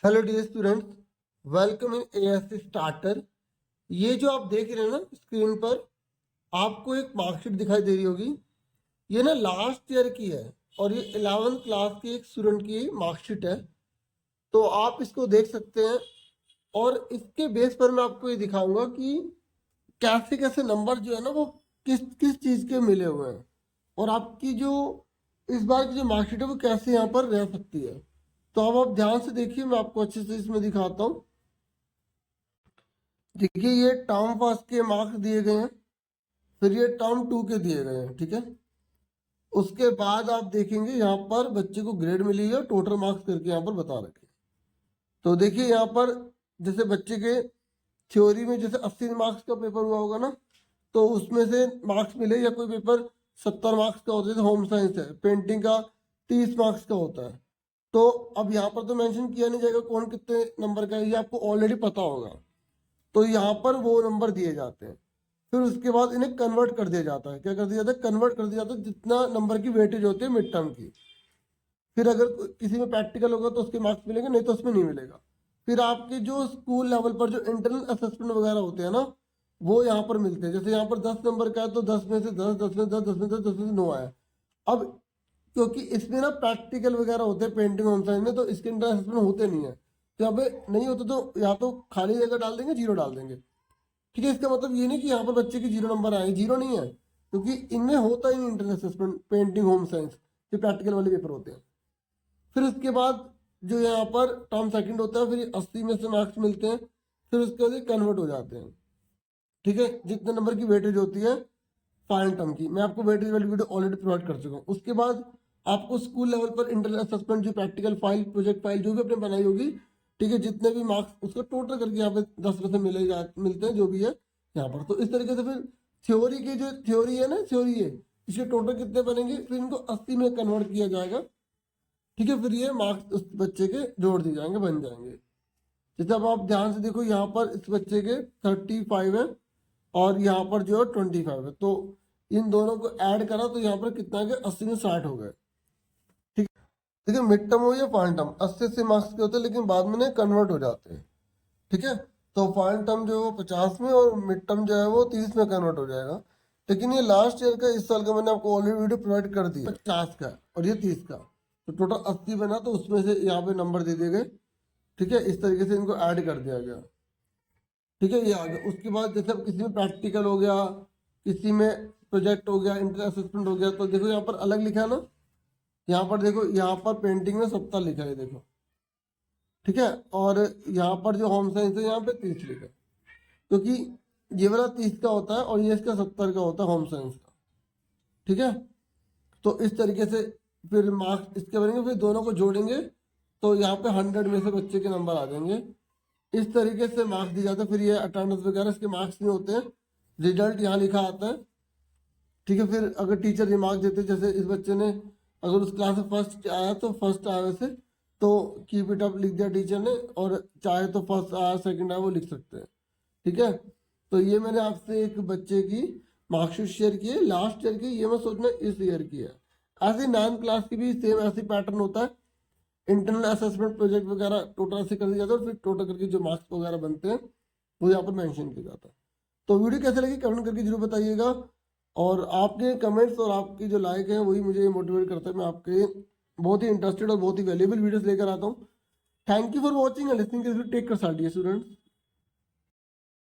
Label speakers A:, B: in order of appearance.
A: Hello dear students, welcome in ASC starter. ये जो आप देख रहे हैं ना स्क्रीन पर, आपको एक मार्कशीट दिखाई दे रही होगी। ये ना लास्ट ईयर की है और ये 11th क्लास की एक स्टूडेंट की मार्कशीट है। तो आप इसको देख सकते हैं और इसके बेस पर मैं आपको ये दिखाऊंगा कि कैसे कैसे नंबर जो है ना वो किस किस चीज़ के मिले हुए हैं और आपकी जो इस बार की जो मार्कशीट है वो कैसे यहाँ पर रह सकती है। तो अब आप ध्यान से देखिए, मैं आपको अच्छे से इसमें दिखाता हूँ। देखिए, ये टर्म फर्स्ट के मार्क्स दिए गए हैं, फिर ये टर्म टू के दिए गए हैं, ठीक है। उसके बाद आप देखेंगे यहाँ पर बच्चे को ग्रेड मिली है, टोटल मार्क्स करके यहाँ पर बता रखे। तो देखिए यहाँ पर जैसे बच्चे के थ्योरी में जैसे 80 मार्क्स का पेपर हुआ होगा ना, तो उसमें से मार्क्स मिले, या कोई पेपर 70 मार्क्स का होता है, जैसे होम साइंस है, पेंटिंग का 30 मार्क्स का होता है। तो अब यहाँ पर तो मेंशन किया नहीं जाएगा कौन कितने नंबर का है, ये आपको ऑलरेडी पता होगा। तो यहाँ पर वो नंबर दिए जाते हैं, फिर उसके बाद इन्हें कन्वर्ट कर दिया जाता है। क्या कर दिया जाता है? कन्वर्ट कर दिया जाता है जितना नंबर की वेटेज होती है मिड टर्म की। फिर अगर किसी में प्रैक्टिकल होगा तो उसके मार्क्स मिलेंगे, नहीं तो उसमें नहीं मिलेगा। फिर आपके जो स्कूल लेवल पर जो इंटरनल असेसमेंट वगैरह होते हैं ना, वो यहाँ पर मिलते हैं। जैसे यहाँ पर 10 नंबर का है तो 10 में से 10, 10 में 10, 10 में 10, 10 में से 9 आया। अब क्योंकि इसमें ना प्रैक्टिकल वगैरह होते हैं पेंटिंग होम साइंस में, तो इसके इंटर असेसमेंट होते नहीं है। तो यहाँ पे नहीं होते तो या तो खाली जगह डाल देंगे, जीरो डाल देंगे, ठीक है। इसका मतलब ये नहीं कि यहाँ पर बच्चे के जीरो नंबर आए, जीरो नहीं है, क्योंकि इनमें होता ही नहीं internal assessment painting home science, जो प्रैक्टिकल वाले पेपर होते हैं। फिर उसके बाद जो यहाँ पर टर्म सेकंड होता है, फिर 80 में से मार्क्स मिलते हैं, फिर उसके बाद कन्वर्ट हो जाते हैं, ठीक है। जितने नंबर की वेटेज होती है फाइनल टर्म की, मैं आपको वेटेज वाली वीडियो ऑलरेडी प्रोवाइड कर चुका हूँ। उसके बाद आपको स्कूल लेवल पर इंटरनल असेसमेंट जो प्रैक्टिकल फाइल, प्रोजेक्ट फाइल जो भी आपने बनाई होगी, ठीक है, जितने भी मार्क्स उसको टोटल करके यहाँ पे 10 में से मिलते हैं जो भी है यहाँ पर। तो इस तरीके से फिर थ्योरी की जो थ्योरी है ना, थ्योरी है, इसके टोटल कितने बनेंगे, फिर इनको 80 में कन्वर्ट किया जाएगा, ठीक है। फिर ये मार्क्स उस बच्चे के जोड़ दिए जाएंगे, बन जाएंगे। जैसे अब आप ध्यान से देखो, यहाँ पर इस बच्चे के 35 है और यहाँ पर जो है 25 है, तो इन दोनों को ऐड करा तो यहाँ पर कितना है, 80 में 60 हो गए, ठीक है। देखिए, मिड टर्म हो या फाइनल टर्म 80 मार्क्स के होते हैं, लेकिन बाद में कन्वर्ट हो जाते हैं, ठीक है। तो फाइनल टर्म जो है वो 50 में और मिड टर्म जो है वो 30 में कन्वर्ट हो जाएगा। लेकिन ये लास्ट ईयर का, इस साल का मैंने आपको ऑलरेडी वीडियो प्रोवाइड कर दिया, 50 का और ये 30 का, तो टोटल 80 बना, तो उसमें से यहाँ पे नंबर दे दिए गए, ठीक है। इस तरीके से इनको ऐड कर दिया गया, ठीक है। ये आ गया। उसके बाद जैसे अब किसी में प्रैक्टिकल हो गया, किसी में प्रोजेक्ट हो गया, इंटर असेसमेंट हो गया, तो देखो यहाँ पर अलग लिखा है ना, यहाँ पर देखो, यहाँ पर पेंटिंग में 70 लिखा है, देखो, ठीक है। और यहाँ पर जो होम साइंस है यहाँ पे 30 लिखा है, क्योंकि ये वाला 30 का होता है और ये इसका 70 का होता है होम साइंस का, ठीक है। तो इस तरीके से फिर मार्क्स इसके बनेंगे, फिर दोनों को जोड़ेंगे तो यहाँ पे 100 में से बच्चे के नंबर आ जाएंगे। इस तरीके से मार्क्स दिए जाते हैं। फिर ये अटेंडेंस वगैरह इसके मार्क्स नहीं होते हैं, रिजल्ट यहाँ लिखा आता है, ठीक है। फिर अगर टीचर रिमार्क देते, जैसे इस बच्चे ने अगर उस क्लास में फर्स्ट आया तो फर्स्ट आया वैसे, तो कीप इट अप लिख दिया टीचर ने, और चाहे तो फर्स्ट आया सेकंड आया वो लिख सकते हैं, ठीक है। तो ये मैंने आपसे एक बच्चे की मार्कशीट शेयर की है लास्ट ईयर की, ये मैं सोचना इस ईयर की है। ऐसे 9th क्लास की भी सेम ऐसी पैटर्न होता है, इंटरनल असेसमेंट प्रोजेक्ट वगैरह टोटल ऐसे कर दिया जाता है, और फिर टोटल करके जो मार्क्स वगैरह बनते हैं वो यहाँ पर मेंशन किया जाता है। तो वीडियो कैसे लगी कमेंट करके जरूर बताइएगा, और आपके कमेंट्स और आपकी जो लाइक है वही मुझे मोटिवेट करता है, मैं आपके बहुत ही इंटरेस्टेड और बहुत ही वैल्यूएबल वीडियोस लेकर आता हूँ। Thank you for watching and listening, take care students.